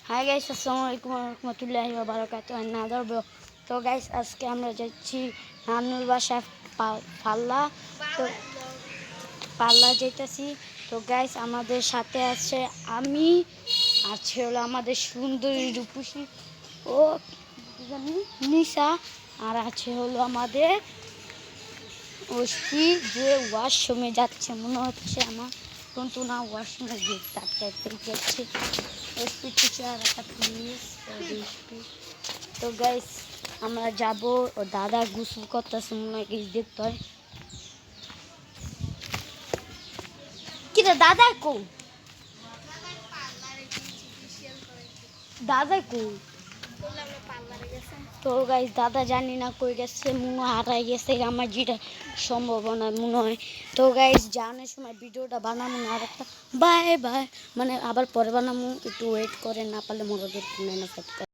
Hi guys, আসসালামু আলাইকুম ওয়া রাহমাতুল্লাহি ওয়া বারাকাতুহু। Another blog. তো গাইস, আজকে আমরা যাচ্ছি নানুর বাসায় পাল্লা। তো পাল্লা যাইতেছি। তো গাইস, আমাদের সাথে আছে আমি, আছে হলো আমাদের সুন্দরী রূপসী ও নিশা, আর আছে হলো আমাদের অস্পি, যে ওয়াশরুমে যাচ্ছে মনে হচ্ছে আমার, কিন্তু না, ওয়াশরুমে গিয়ে ডাক্তার যাচ্ছে। অস্পি টিচার একটা প্লিজ। তো গাইস, আমরা যাব, ও দাদা গোসল করতেছে মনে হয়, গিয়ে দেখতে হয়। কিরে দাদা কো, দাদা কো? তো গাইস, দাদা জানি না কই গেছে, মনে হয় হারাই গেছে, আমার যেটা সম্ভাবনা মনে হয়। তো গাইস, জানার সময় ভিডিওটা বানাবো না, আর একটা বাই বাই, মানে আবার পরে বানাবো, একটু ওয়েট করে, না পারলে মরদের কিনে না।